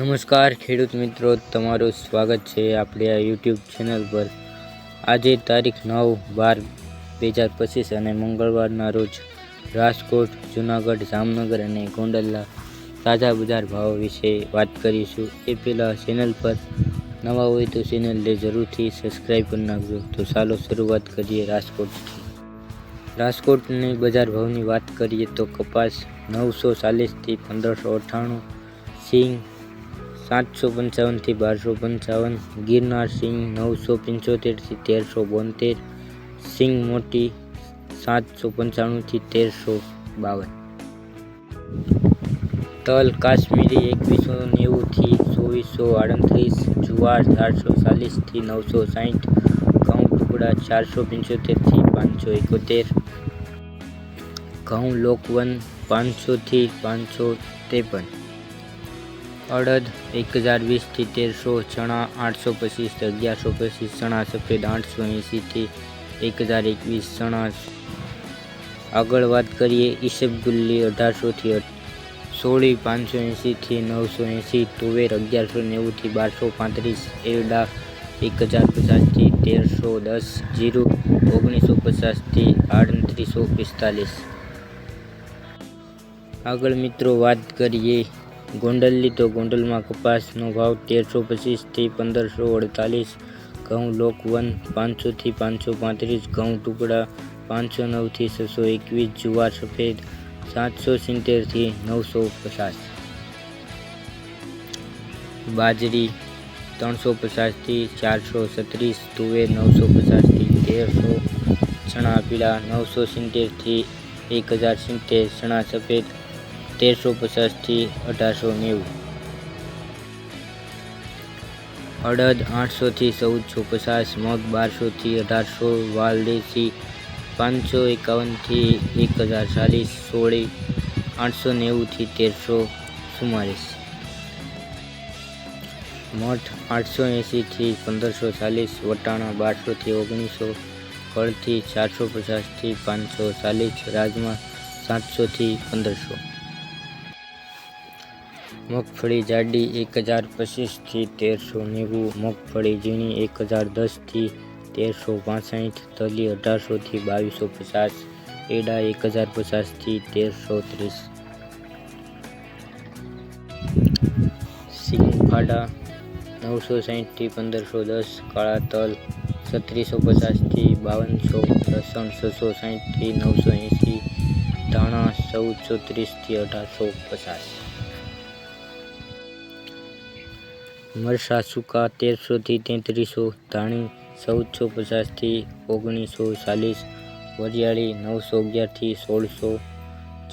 નમસ્કાર ખેડૂત મિત્રો, તમારું સ્વાગત છે આપણી આ યુટ્યુબ ચેનલ પર। આજે તારીખ 9/12/2025 અને મંગળવારના રોજ રાજકોટ, જૂનાગઢ, જામનગર અને ગોંડલના તાજા બજાર ભાવ વિશે વાત કરીશું। એ પહેલાં ચેનલ પર નવા હોય તો ચેનલને જરૂરથી સબસ્ક્રાઈબ કરી નાખજો। તો ચાલો શરૂઆત કરીએ રાજકોટથી। રાજકોટની બજાર ભાવની વાત કરીએ તો કપાસ 940 થી 1598, સિંગ 755 થી 1255, ગિરનાર સિંગ 975 થી 1372, સિંગ મોટી 795 થી 1352, તલ કાશ્મીરી 2190 થી 2438, જુવાર 440 થી 960, ઘઉં ટુકડા 475 થી 571, ઘઉં લોકવન 500 થી 553, અડદ 1020 થી 1300, ચણા 825 થી 1125, ચણા સફેદ 880 થી 1021 ચણા। આગળ વાત કરીએ ઈસબગુલ્લી 1800 થી 16, 580 થી 980, તુવેર 1190 થી 1235, એરડા 1050 થી 1310, જીરું 1950 થી 3845। આગળ મિત્રો વાત કરીએ ગોંડલની તો ગોંડલમાં કપાસનો ભાવ 1325 થી 1548, ઘઉં લોકવન 500 થી 535, ઘઉં ટુકડા 509 થી 621, જુવાર સફેદ 770 થી 950, બાજરી 350 થી 436, તુવેર 950 થી 1300, ચણા પીળા 970 થી 1070, ચણા સફેદ 1350 થી 1890, અડદ 800 થી 1450, મગ 1200 થી 1800, વાલ દેશી 551 થી 1040, સોળી 890 થી 1344, મઠ 880 થી 1540, વટાણા 1200 થી 1900, કળથી 450 થી 540, રાજમા 700 થી 1500, મગફળી જાડી 1025 થી 1390, મગફળી ઝીણી 1010 થી 1365, તલી 1800 થી 2250, એડા 1050 થી 1330, સિંગ ફાડા 960 થી 1510, કાળા તલ 3650 થી 5200, લસણ 660 થી 980, ધાણા 1430 થી 1850, મરચાં સૂકા 1300 થી 3300, ધાણી 1450 થી 1940, વરિયાળી 911 થી 1600,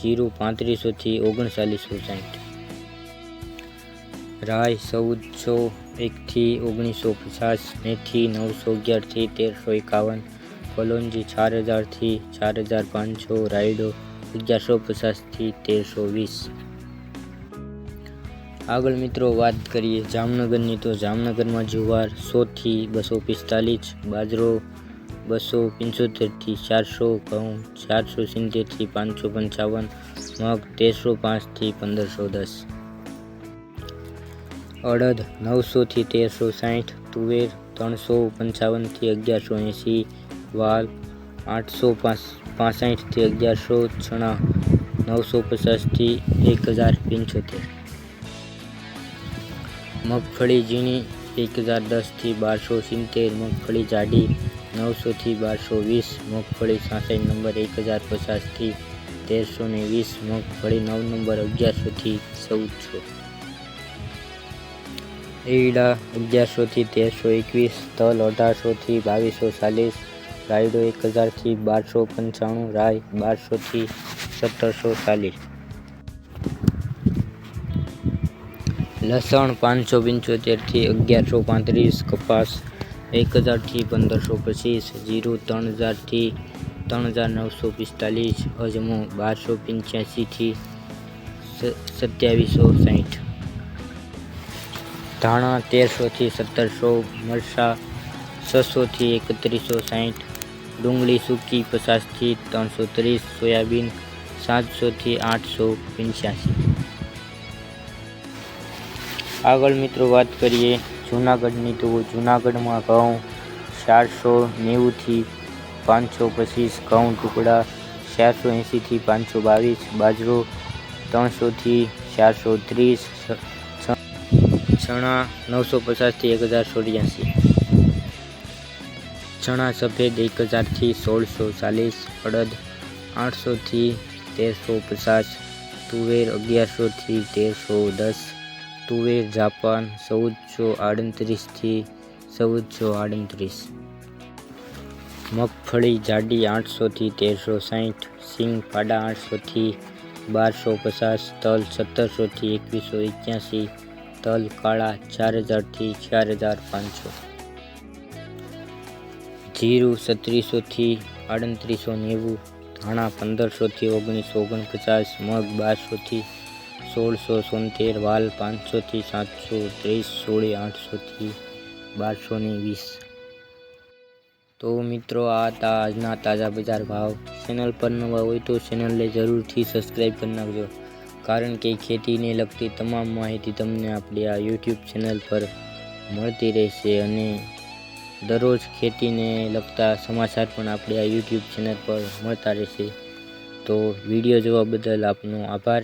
જીરું 3500 થી 3960, રાઈ 1401 થી 1950, મેથી 911 થી 1351, કલોંજી 4000 થી 4500, રાયડો 1150 થી 1320। આગળ મિત્રો વાત કરીએ જામનગરની તો જામનગરમાં જુવાર 100 થી 245, બાજરો 275 થી 400, ઘઉં 470 થી 555, મગ 1305 થી 1510, અડદ 900 થી 1360, તુવેર 355 થી 1180, વાલ 865 થી 1100, ચણા 950 થી 1075, મગફળી ઝીણી 1010 થી 1270, મગફળી જાડી 900 થી 1220, મગફળી 66 નંબર 1050 થી 1320, મગફળી 9 નંબર 1100 થી 1400, એરડા 1100 થી 1321, તલ 1800 થી 2240, રાયડો 1000 થી 1295, રાઈ 1200 થી 1740, લસણ 575 થી 1135, કપાસ 1000 થી 1525, જીરું 3000 થી 3945, અજમો 1285 થી 2760, ધાણા 1300 થી 1700, મરચાં 600 થી 3160, ડુંગળી સૂકી 50 થી 330, સોયાબીન 700 થી 885। આગળ મિત્રો વાત કરીએ જૂનાગઢની, તો જૂનાગઢમાં ઘઉં 490થી 525, ઘઉં ટુકડા 480થી 522, બાજરો 300થી 430, ચણા 950થી 1084, ચણા સફેદ 1000થી 1640, અડદ 800થી 1350, તુવેર 1100થી 1310, તુવેર જાપાન 1438થી 1438, મગફળી જાડી 800થી 1360, સિંગ ફાડા 800થી 1250, તલ 1700થી 2181, તલ કાળા 4000થી 4500, જીરું 3700થી 3890, ધાણા 1500થી 1949, મગ 1200થી 1673, વાલ 500થી 730, સોળી 800થી 1220। તો મિત્રો આ હતા આજના તાજા બજાર ભાવ। ચેનલ પર નવા હોય તો ચેનલને જરૂરથી સબસ્ક્રાઈબ કરી નાખજો, કારણ કે ખેતીને લગતી તમામ માહિતી તમને આપણી આ યુટ્યુબ ચેનલ પર મળતી રહેશે અને દરરોજ ખેતીને લગતા સમાચાર પણ આપણી આ યુટ્યુબ ચેનલ પર મળતા રહેશે। તો વિડીયો જોવા બદલ આપનો આભાર।